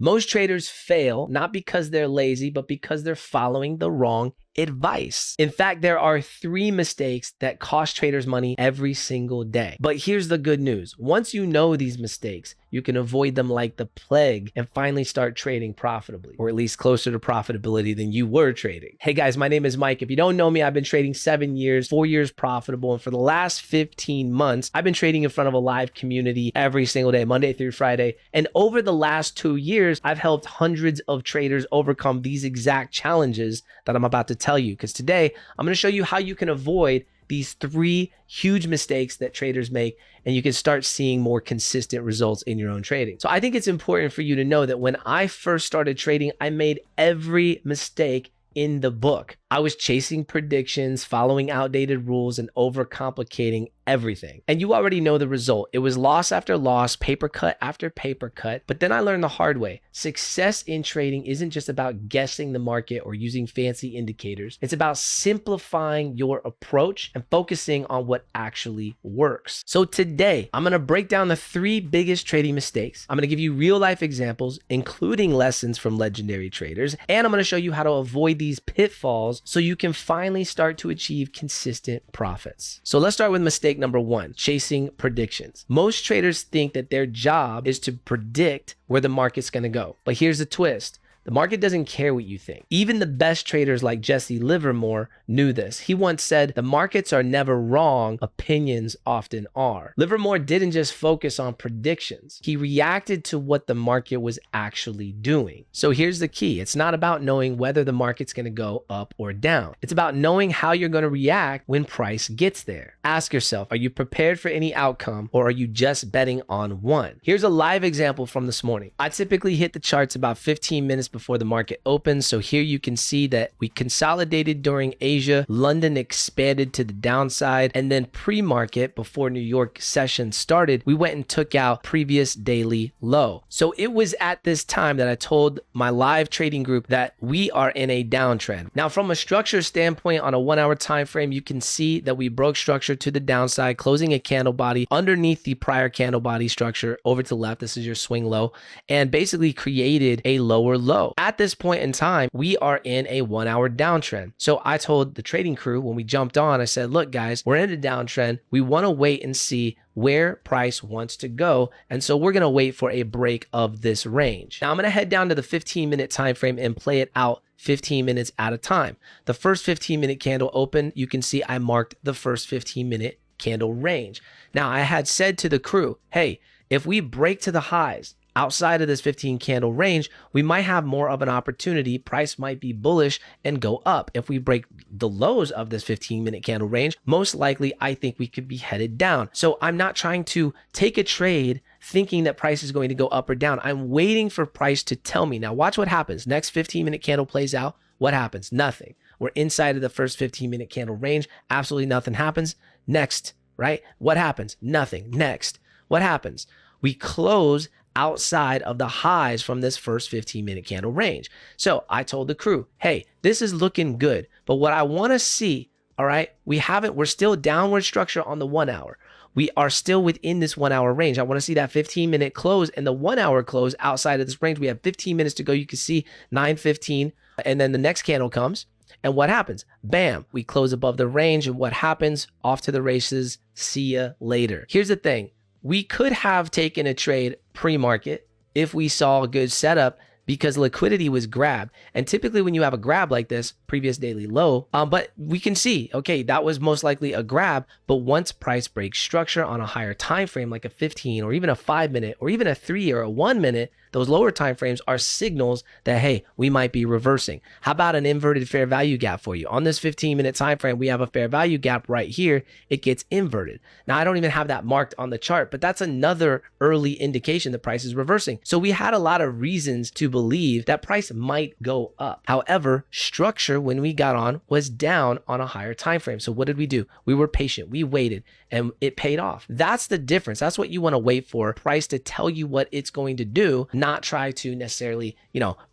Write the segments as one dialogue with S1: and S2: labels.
S1: Most traders fail not because they're lazy, but because they're following the wrong advice. In fact, there are 3 mistakes that cost traders money every single day. But here's the good news. Once you know these mistakes, you can avoid them like the plague and finally start trading profitably, or at least closer to profitability than you were trading. Hey guys, my name is Mike. If you don't know me, I've been trading 7 years, 4 years profitable. And for the last 15 months, I've been trading in front of a live community every single day, Monday through Friday. And over the last 2 years, I've helped hundreds of traders overcome these exact challenges that I'm about to tell you, because today I'm going to show you how you can avoid these 3 huge mistakes that traders make, and you can start seeing more consistent results in your own trading. So I think it's important for you to know that when I first started trading, I made every mistake in the book. I was chasing predictions, following outdated rules, and overcomplicating everything. And you already know the result. It was loss after loss, paper cut after paper cut. But then I learned the hard way. Success in trading isn't just about guessing the market or using fancy indicators. It's about simplifying your approach and focusing on what actually works. So today, I'm going to break down the 3 biggest trading mistakes. I'm going to give you real life examples, including lessons from legendary traders. And I'm going to show you how to avoid these pitfalls so you can finally start to achieve consistent profits. So let's start with mistake number 1, chasing predictions. Most traders think that their job is to predict where the market's going to go. But here's the twist. The market doesn't care what you think. Even the best traders like Jesse Livermore knew this. He once said, "The markets are never wrong, opinions often are." Livermore didn't just focus on predictions. He reacted to what the market was actually doing. So here's the key. It's not about knowing whether the market's going to go up or down. It's about knowing how you're going to react when price gets there. Ask yourself, are you prepared for any outcome, or are you just betting on one? Here's a live example from this morning. I typically hit the charts about 15 minutes before the market opens. So here you can see that we consolidated during Asia, London expanded to the downside, and then pre-market, before New York session started, we went and took out previous daily low. So it was at this time that I told my live trading group that we are in a downtrend. Now, from a structure standpoint, on a 1-hour time frame, you can see that we broke structure to the downside, closing a candle body underneath the prior candle body structure over to the left. This is your swing low, and basically created a lower low. At this point in time, we are in a 1-hour downtrend. So I told the trading crew when we jumped on, I said, look guys, we're in a downtrend. We want to wait and see where price wants to go. And so we're going to wait for a break of this range. Now I'm going to head down to the 15-minute time frame and play it out 15 minutes at a time. The first 15-minute candle opened. You can see I marked the first 15-minute candle range. Now I had said to the crew, hey, if we break to the highs outside of this 15 candle range, we might have more of an opportunity. Price might be bullish and go up. If we break the lows of this 15-minute candle range, most likely I think we could be headed down. So I'm not trying to take a trade thinking that price is going to go up or down. I'm waiting for price to tell me. Now watch what happens. Next 15-minute candle plays out. What happens? Nothing. We're inside of the first 15-minute candle range. Absolutely nothing happens. Next, right? What happens? Nothing. Next, what happens? We close outside of the highs from this first 15-minute candle range. So I told the crew, hey, this is looking good. But what I want to see, all right, we're still downward structure on the 1-hour. We are still within this 1-hour range. I want to see that 15-minute close and the 1-hour close outside of this range. We have 15 minutes to go. You can see 9:15, and then the next candle comes. And what happens? Bam, we close above the range. And what happens? Off to the races. See ya later. Here's the thing. We could have taken a trade pre-market if we saw a good setup because liquidity was grabbed. And typically when you have a grab like this, previous daily low, but we can see, okay, that was most likely a grab. But once price breaks structure on a higher time frame, like a 15 or even a 5-minute or even a 3 or a 1 minute, those lower time frames are signals that, hey, we might be reversing. How about an inverted fair value gap for you? On this 15-minute time frame, we have a fair value gap right here. It gets inverted. Now, I don't even have that marked on the chart, but that's another early indication the price is reversing. So we had a lot of reasons to believe that price might go up. However, structure when we got on was down on a higher time frame. So what did we do? We were patient. We waited and it paid off. That's the difference. That's what you want to wait for, price to tell you what it's going to do, not try to necessarily,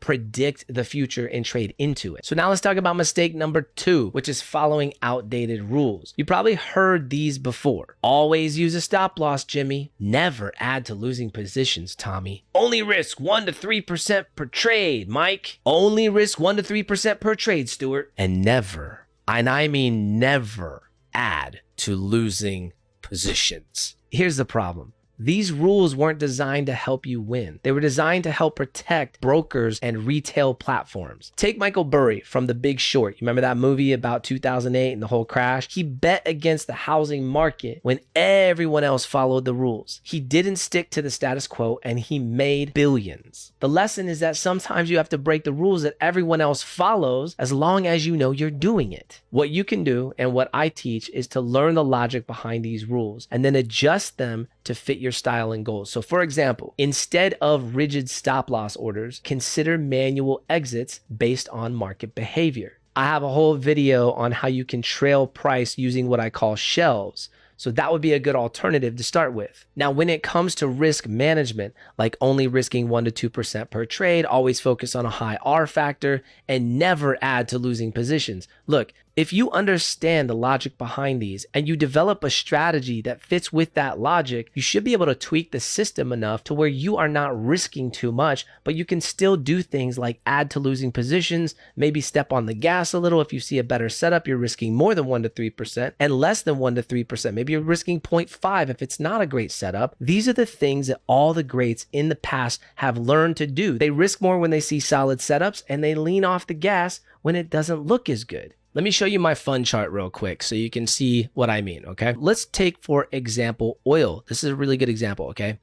S1: predict the future and trade into it. So now let's talk about mistake number 2, which is following outdated rules. You probably heard these before. Always use a stop loss, Jimmy. Never add to losing positions, Tommy. Only risk 1 to 3% per trade, Mike. Only risk 1 to 3% per trade, Stuart. And never, and I mean never, add to losing positions. Here's the problem. These rules weren't designed to help you win. They were designed to help protect brokers and retail platforms. Take Michael Burry from The Big Short. You remember that movie about 2008 and the whole crash? He bet against the housing market when everyone else followed the rules. He didn't stick to the status quo and he made billions. The lesson is that sometimes you have to break the rules that everyone else follows as long as you know you're doing it. What you can do and what I teach is to learn the logic behind these rules and then adjust them to fit your style and goals. So for example, instead of rigid stop loss orders, consider manual exits based on market behavior. I have a whole video on how you can trail price using what I call shelves. So that would be a good alternative to start with. Now, when it comes to risk management, like only risking 1 to 2% per trade, always focus on a high R factor and never add to losing positions. Look, if you understand the logic behind these and you develop a strategy that fits with that logic, you should be able to tweak the system enough to where you are not risking too much, but you can still do things like add to losing positions, maybe step on the gas a little. If you see a better setup, you're risking more than 1 to 3% and less than 1 to 3%. Maybe you're risking 0.5 if it's not a great setup. These are the things that all the greats in the past have learned to do. They risk more when they see solid setups and they lean off the gas when it doesn't look as good. Let me show you my fun chart real quick so you can see what I mean, okay? Let's take, for example, oil. This is a really good example, okay?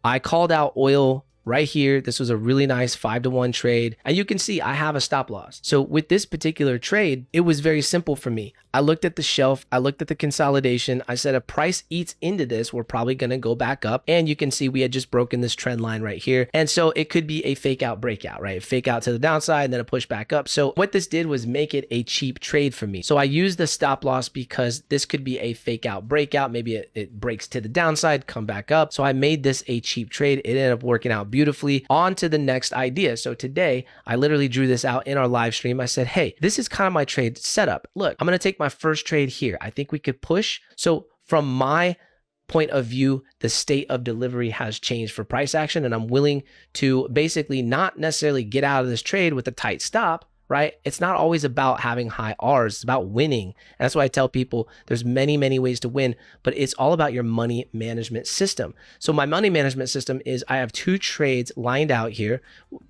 S1: I called out oil right here. This was a really nice 5-to-1 trade. And you can see I have a stop loss. So with this particular trade, it was very simple for me. I looked at the shelf. I looked at the consolidation. I said, if price eats into this, we're probably going to go back up. And you can see we had just broken this trend line right here. And so it could be a fake out breakout, right? Fake out to the downside and then a push back up. So what this did was make it a cheap trade for me. So I used the stop loss because this could be a fake out breakout. Maybe it breaks to the downside, come back up. So I made this a cheap trade. It ended up working out beautifully. On to the next idea. So today I literally drew this out in our live stream. I said, hey, this is kind of my trade setup. Look, I'm going to take my first trade here. I think we could push. So from my point of view, the state of delivery has changed for price action, and I'm willing to basically not necessarily get out of this trade with a tight stop, right? It's not always about having high R's. It's about winning. And that's why I tell people there's many, many ways to win, but it's all about your money management system. So my money management system is I have 2 trades lined out here,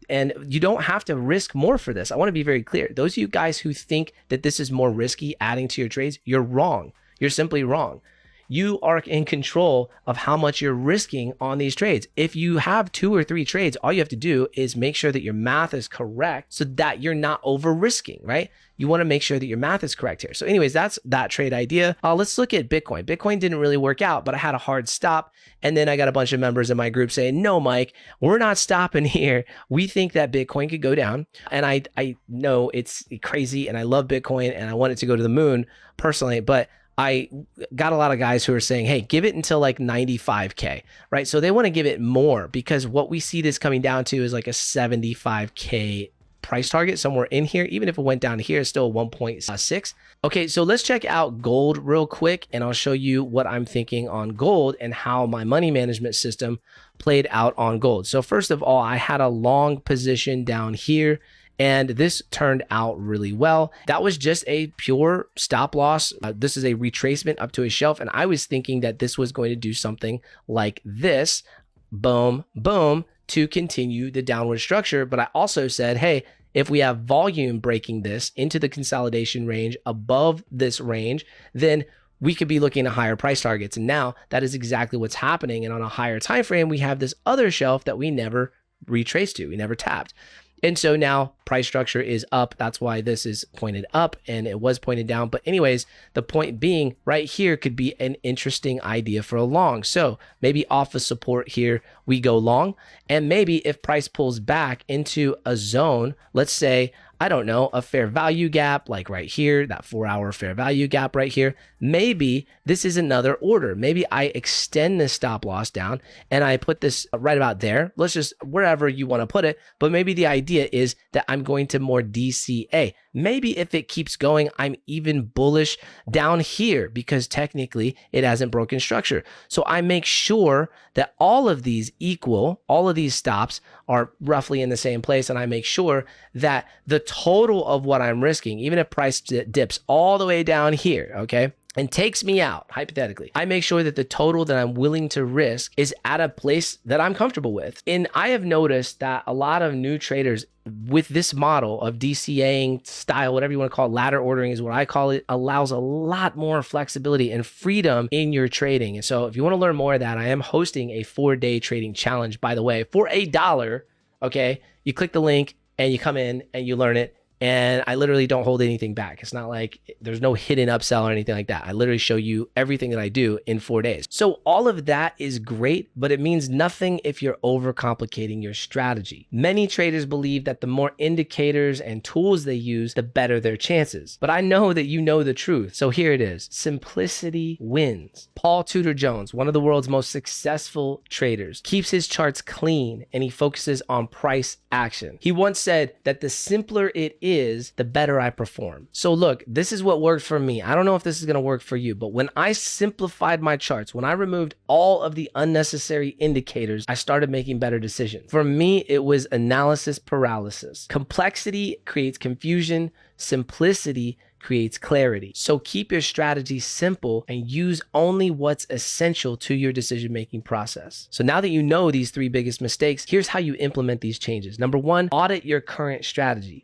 S1: and you don't have to risk more for this. I want to be very clear. Those of you guys who think that this is more risky adding to your trades, you're wrong. You're simply wrong. You are in control of how much you're risking on these trades. If you have 2 or 3 trades, all you have to do is make sure that your math is correct so that you're not over risking, right? You want to make sure that your math is correct here. So anyways, that's that trade idea. Let's look at Bitcoin. Bitcoin didn't really work out, but I had a hard stop. And then I got a bunch of members in my group saying, no, Mike, we're not stopping here. We think that Bitcoin could go down. And I know it's crazy and I love Bitcoin and I want it to go to the moon personally, but I got a lot of guys who are saying, hey, give it until like 95K, right? So they want to give it more because what we see this coming down to is like a 75K price target somewhere in here. Even if it went down to here, it's still 1.6. Okay, so let's check out gold real quick and I'll show you what I'm thinking on gold and how my money management system played out on gold. So first of all, I had a long position down here, and this turned out really well. That was just a pure stop loss. This is a retracement up to a shelf. And I was thinking that this was going to do something like this, boom, boom, to continue the downward structure. But I also said, hey, if we have volume breaking this into the consolidation range above this range, then we could be looking at higher price targets. And now that is exactly what's happening. And on a higher time frame, we have this other shelf that we never retraced to, we never tapped. And so now price structure is up. That's why this is pointed up and it was pointed down. But anyways, the point being right here could be an interesting idea for a long. So maybe off of support here, we go long. And maybe if price pulls back into a zone, let's say I don't know, a fair value gap like right here, that 4-hour fair value gap right here. Maybe this is another order. Maybe I extend this stop loss down and I put this right about there. Let's just wherever you want to put it. But maybe the idea is that I'm going to more DCA. Maybe if it keeps going, I'm even bullish down here because technically it hasn't broken structure. So I make sure that all of these equal, all of these stops are roughly in the same place. And I make sure that the total of what I'm risking, even if price dips all the way down here, okay, and takes me out, hypothetically, I make sure that the total that I'm willing to risk is at a place that I'm comfortable with. And I have noticed that a lot of new traders with this model of DCAing style, whatever you want to call it, ladder ordering is what I call it, allows a lot more flexibility and freedom in your trading. And so if you want to learn more of that, I am hosting a 4-day trading challenge, by the way, for $1. Okay. You click the link and you come in and you learn it. And I literally don't hold anything back. It's not like there's no hidden upsell or anything like that. I literally show you everything that I do in 4 days. So all of that is great, but it means nothing if you're overcomplicating your strategy. Many traders believe that the more indicators and tools they use, the better their chances. But I know that you know the truth. So here it is. Simplicity wins. Paul Tudor Jones, one of the world's most successful traders, keeps his charts clean and he focuses on price action. He once said that the simpler it is, the better I perform. So look, this is what worked for me. I don't know if this is going to work for you, but when I simplified my charts, when I removed all of the unnecessary indicators, I started making better decisions. For me, it was analysis paralysis. Complexity creates confusion. Simplicity creates clarity. So keep your strategy simple and use only what's essential to your decision-making process. So now that you know these 3 biggest mistakes, here's how you implement these changes. Number 1, audit your current strategy.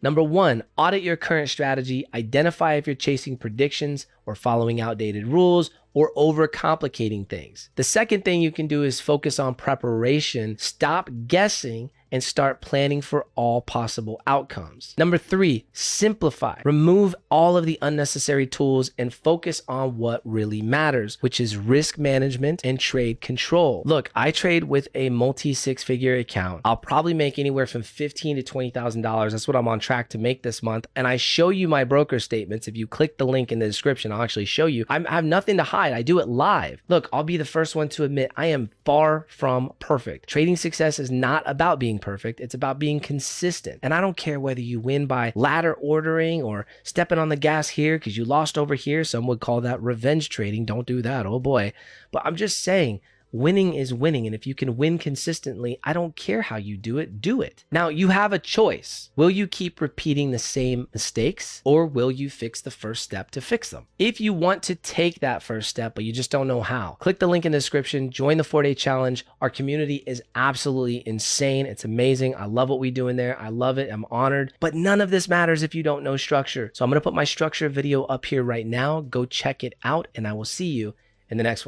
S1: Identify if you're chasing predictions or following outdated rules or overcomplicating things. The second thing you can do is focus on preparation. Stop guessing and start planning for all possible outcomes. Number 3, simplify. Remove all of the unnecessary tools and focus on what really matters, which is risk management and trade control. Look, I trade with a multi-6-figure account. I'll probably make anywhere from $15,000 to $20,000. That's what I'm on track to make this month. And I show you my broker statements. If you click the link in the description, I'll actually show you. I have nothing to hide. I do it live. Look, I'll be the first one to admit I am far from perfect. Trading success is not about being perfect. It's about being consistent. And I don't care whether you win by ladder ordering or stepping on the gas here because you lost over here. Some would call that revenge trading. Don't do that. Oh boy. But I'm just saying, winning is winning. And if you can win consistently, I don't care how you do it, do it. Now you have a choice. Will you keep repeating the same mistakes or will you fix the first step to fix them? If you want to take that first step, but you just don't know how, click the link in the description, join the 4-day challenge. Our community is absolutely insane. It's amazing. I love what we do in there. I love it. I'm honored, but none of this matters if you don't know structure. So I'm going to put my structure video up here right now. Go check it out and I will see you in the next one.